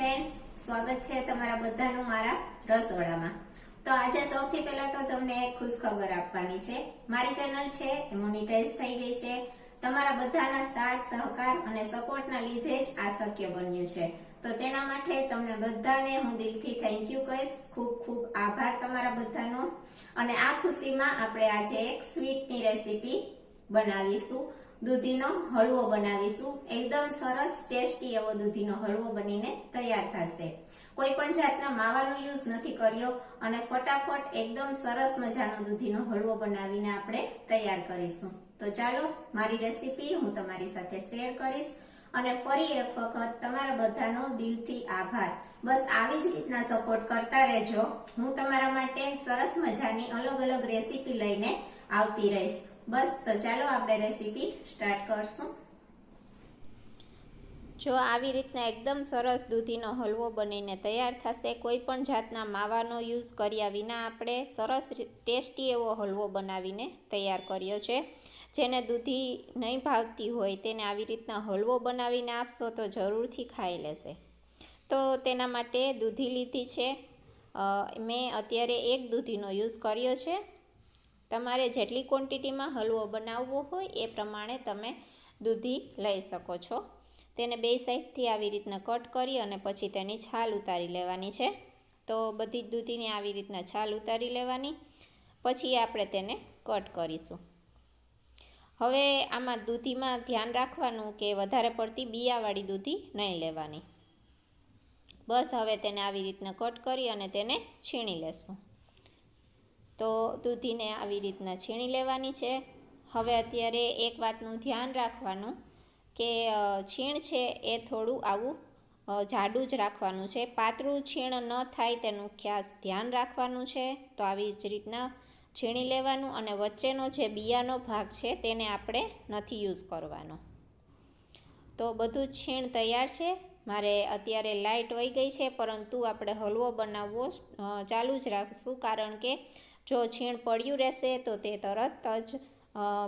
Friends, સ્વાગત છે તમારા બધાનું મારા રસોડામાં। તો આજે સૌથી પહેલા તો તમને એક ખુશ ખબર આપવાની છે। મારી ચેનલ છે એ મોનેટાઇઝ થઈ ગઈ છે। તમારા બધાના સાથ સહકાર અને સપોર્ટના લીધે જ આ શક્ય બન્યું છે। તો તેના માટે તમને બધાને હું દિલથી થેન્ક યુ કહીશ। ખૂબ ખૂબ આભાર તમારા બધાનો। અને આ ખુશીમાં આપણે આજે એક સ્વીટની રેસીપી બનાવીશું। દૂધીનો હલવો બનાવીશું। એકદમ સરસ ટેસ્ટી એવો દૂધીનો હલવો બનીને તૈયાર થશે। કોઈ પણ જાતના માવાનો યુઝ નથી કર્યો અને ફટાફટ એકદમ સરસ મજાનો દૂધીનો હલવો બનાવીને આપણે તૈયાર કરીશું। તો ચાલો મારી રેસીપી હું તમારી સાથે શેર કરીશ। અને ફરી એક વખત તમારા બધાનો દિલથી આભાર। બસ આવી જ રીતના સપોર્ટ કરતા રહેજો। હું તમારા માટે સરસ મજાની અલગ અલગ રેસીપી લઈને આવતી રહીશ। બસ તો ચાલો આપણે રેસીપી સ્ટાર્ટ કરશું। જો આવી રીતના એકદમ સરસ દૂધીનો હલવો બનીને તૈયાર થશે। કોઈ પણ જાતના માવાનો યુઝ કર્યા વિના આપણે સરસ ટેસ્ટી એવો હલવો બનાવીને તૈયાર કર્યો છે। જેને દૂધી નહીં ભાવતી હોય તેને આવી રીતના હલવો બનાવીને આપશો તો જરૂરથી ખાઈ લેશે। તો તેના માટે દૂધી લીધી છે। મેં અત્યારે એક દૂધીનો યુઝ કર્યો છે। તમારે જેટલી ક્વોન્ટિટીમાં હલવો બનાવવો હોય એ પ્રમાણે તમે દૂધી લઈ શકો છો। તેને બે સાઈડથી આવી રીતના કટ કરી અને પછી તેની છાલ ઉતારી લેવાની છે। તો બધી જ દૂધીને આવી રીતના છાલ ઉતારી લેવાની, પછી આપણે તેને કટ કરીશું। હવે આમાં દૂધીમાં ધ્યાન રાખવાનું કે વધારે પડતી બિયાવાળી દૂધી નહીં લેવાની। બસ હવે તેને આવી રીતના કટ કરી અને તેને છીણી લેશું। તો દૂધીને આવી રીતના છીણી લેવાની છે। હવે અત્યારે એક વાતનું ધ્યાન રાખવાનું કે છીણ છે એ થોડું આવું જાડું જ રાખવાનું છે। પાતળું છીણ ન થાય તેનું ખાસ ધ્યાન રાખવાનું છે। તો આવી જ રીતના છીણી લેવાનું અને વચ્ચેનો જે બિયાનો ભાગ છે તેને આપણે નથી યુઝ કરવાનો। તો બધું જ છીણ તૈયાર છે। મારે અત્યારે લાઇટ વહી ગઈ છે, પરંતુ આપણે હલવો બનાવવો ચાલુ જ રાખશું, કારણ કે જો છીણ પડ્યું રહેશે તો તે તરત જ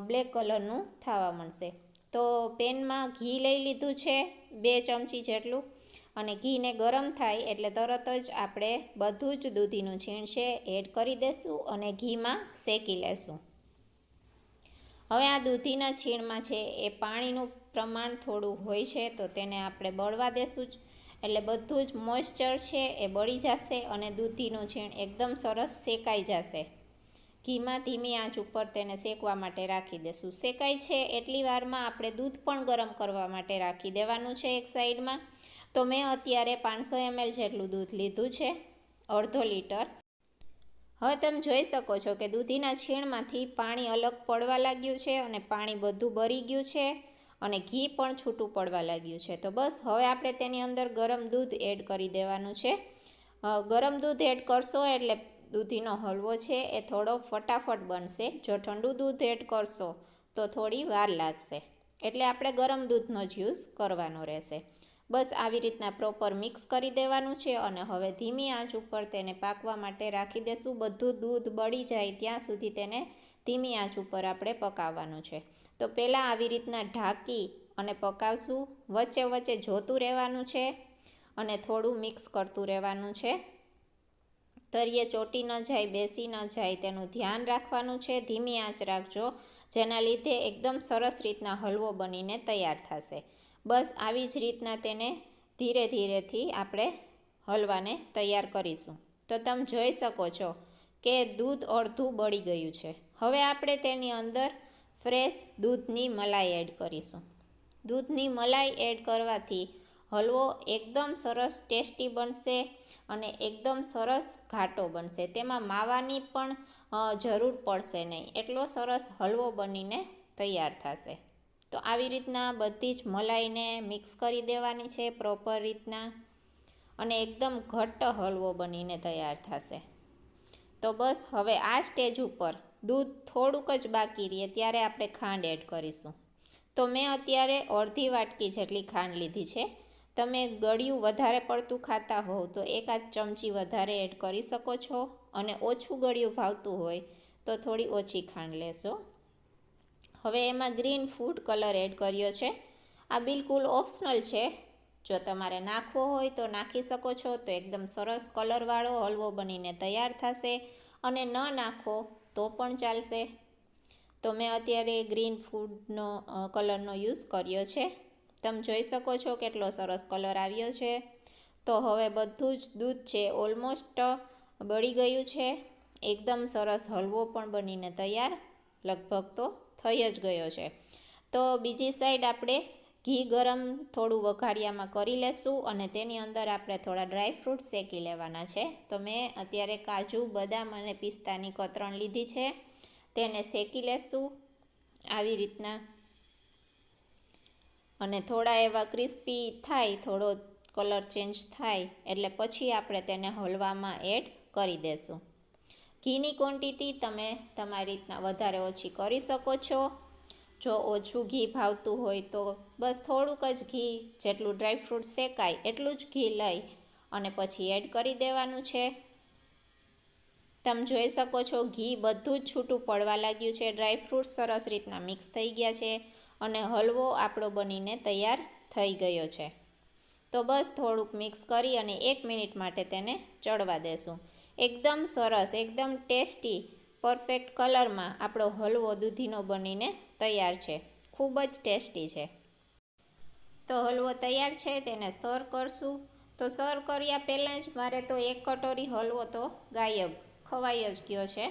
બ્લેક કલરનું થવા માંડશે। તો પેનમાં ઘી લઈ લીધું છે 2 ચમચી જેટલું, અને ઘીને ગરમ થાય એટલે તરત જ આપણે બધું જ દૂધીનું છીણ છે એડ કરી દઈશું અને ઘીમાં શેકી લેશું। હવે આ દૂધીના છીણમાં છે એ પાણીનું પ્રમાણ થોડું હોય છે, તો તેને આપણે બળવા દેશું જ, એટલે બધું જ મોઇસ્ચર છે એ બળી જશે અને દૂધીનું છીણ એકદમ સરસ શેકાઈ જશે। ઘીમાં ધીમી આંચ ઉપર તેને શેકવા માટે રાખી દેશું। શેકાય છે એટલી વારમાં આપણે દૂધ પણ ગરમ કરવા માટે રાખી દેવાનું છે એક સાઈડમાં। તો મેં અત્યારે 500 ml જેટલું દૂધ લીધું છે, અડધો લીટર। હવે તમે જોઈ શકો છો કે દૂધીના છીણમાંથી પાણી અલગ પડવા લાગ્યું છે અને પાણી બધું બળી ગયું છે અને ઘી પણ છૂટું પડવા લાગ્યું છે। તો બસ હવે આપણે તેની અંદર ગરમ દૂધ એડ કરી દેવાનું છે। ગરમ દૂધ એડ કરશો એટલે દૂધીનો હલવો છે એ થોડો ફટાફટ બનશે। જો ઠંડુ દૂધ એડ કરશો તો થોડી વાર લાગશે, એટલે આપણે ગરમ દૂધનો જ યુઝ કરવાનો રહેશે। બસ આવી રીતના પ્રોપર મિક્સ કરી દેવાનું છે અને હવે ધીમી આંચ ઉપર તેને પાકવા માટે રાખી દેશું। બધું દૂધ બળી જાય ત્યાં સુધી તેને ધીમી આંચ ઉપર આપણે પકાવવાનું છે। તો પહેલાં આવી રીતના ઢાંકી અને પકાવશું, વચ્ચે વચ્ચે જોતું રહેવાનું છે અને થોડું મિક્સ કરતું રહેવાનું છે। તળિયે ચોટી ન જાય, બેસી ન જાય તેનું ધ્યાન રાખવાનું છે। ધીમી આંચ રાખજો, જેના લીધે એકદમ સરસ રીતના હલવો બનીને તૈયાર થશે। બસ આવી જ રીતના તેને ધીરે ધીરેથી આપણે હલવાને તૈયાર કરીશું। તો તમે જોઈ શકો છો કે દૂધ અડધું બળી ગયું છે। હવે આપણે તેની અંદર ફ્રેશ દૂધની મલાઈ એડ કરીશું। દૂધની મલાઈ એડ કરવાથી હલવો એકદમ સરસ ટેસ્ટી બનશે અને એકદમ સરસ ઘાટો બનશે। તેમાં માવાની પણ જરૂર પડશે નહીં, એટલો સરસ હલવો બનીને તૈયાર થશે। તો આવી રીતના બધી જ મલાઈને મિક્સ કરી દેવાની છે પ્રોપર રીતના, અને એકદમ ઘટ્ટ હલવો બનીને તૈયાર થશે। તો બસ હવે આ સ્ટેજ ઉપર દૂધ થોડુંક જ બાકી રહે ત્યારે આપણે ખાંડ એડ કરીશું। તો મેં અત્યારે અડધી વાટકી જેટલી ખાંડ લીધી છે। તમે ગળ્યું વધારે પડતું ખાતા હોવ તો 1 ચમચી વધારે એડ કરી શકો છો, અને ઓછું ગળ્યું ભાવતું હોય તો થોડી ઓછી ખાંડ લેશો। હવે એમાં ગ્રીન ફૂડ કલર એડ કર્યો છે। આ બિલકુલ ઓપ્શનલ છે, જો તમારે નાખવો હોય તો નાખી શકો છો, તો એકદમ સરસ કલરવાળો હલવો બનીને તૈયાર થશે. અને ન નાખો તો પણ ચાલશે. તો મેં અત્યારે ગ્રીન ફૂડનો કલરનો યુઝ કર્યો છે. તમે જોઈ શકો છો કેટલો સરસ કલર આવ્યો છે. તો હવે બધું જ દૂધ છે ઓલમોસ્ટ બળી ગયું છે. એકદમ સરસ હલવો પણ બનીને તૈયાર લગભગ તો થઈ જ ગયો છે. તો બીજી સાઈડ આપણે ઘી ગરમ થોડું વઘારિયામાં કરી લેશું અને તેની અંદર આપણે થોડા ડ્રાયફ્રૂટ શેકી લેવાના છે. તો મેં અત્યારે કાજુ, બદામ અને પિસ્તાની કતરણ લીધી છે. તેને શેકી લેશું આવી રીતના. અને થોડા એવા ક્રિસ્પી થાય, થોડો કલર ચેન્જ થાય એટલે પછી આપણે તેને હલવામાં એડ કરી દેશું. ઘીની ક્વોન્ટિટી તમે તમારી રીતના વધારે ઓછી કરી શકો છો. જો ઓછું ઘી ભાવતું હોય તો બસ થોડુંક જ ઘી, જેટલું ડ્રાયફ્રૂટ શેકાય એટલું જ ઘી લઈ અને પછી એડ કરી દેવાનું છે. તમે જોઈ શકો છો ઘી બધું જ છૂટું પડવા લાગ્યું છે. ડ્રાયફ્રૂટ સરસ રીતના મિક્સ થઈ ગયા છે અને હલવો આપણો બનીને તૈયાર થઈ ગયો છે. તો બસ થોડુંક મિક્સ કરી અને 1 મિનિટ માટે તેને ચડવા દેશું. એકદમ સરસ, એકદમ ટેસ્ટી, પરફેક્ટ કલરમાં આપણો હલવો દૂધીનો બનીને તૈયાર છે. ખૂબ જ ટેસ્ટી છે. તો હલવો તૈયાર છે, તેને સર્વ કરશું. તો સર્વ કર્યા પહેલાં જ મારે તો 1 કટોરી હલવો તો ગાયબ ખવાઈ જ ગયો છે.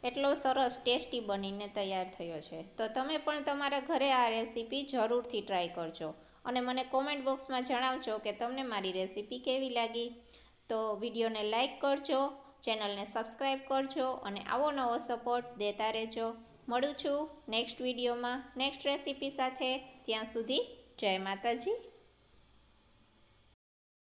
એટલો સરસ ટેસ્ટી બનીને તૈયાર થયો છે. તો તમે પણ તમારા ઘરે આ રેસીપી જરૂરથી ટ્રાય કરજો અને મને કોમેન્ટ બોક્સમાં જણાવજો કે તમને મારી રેસીપી કેવી લાગી. તો વિડીયોને લાઈક કરજો, ચેનલને સબસ્ક્રાઈબ કરજો અને આવો નવો સપોર્ટ દેતા રહેજો. મળું છું નેક્સ્ટ વિડીયોમાં નેક્સ્ટ રેસીપી સાથે. ત્યાં સુધી જય માતાજી,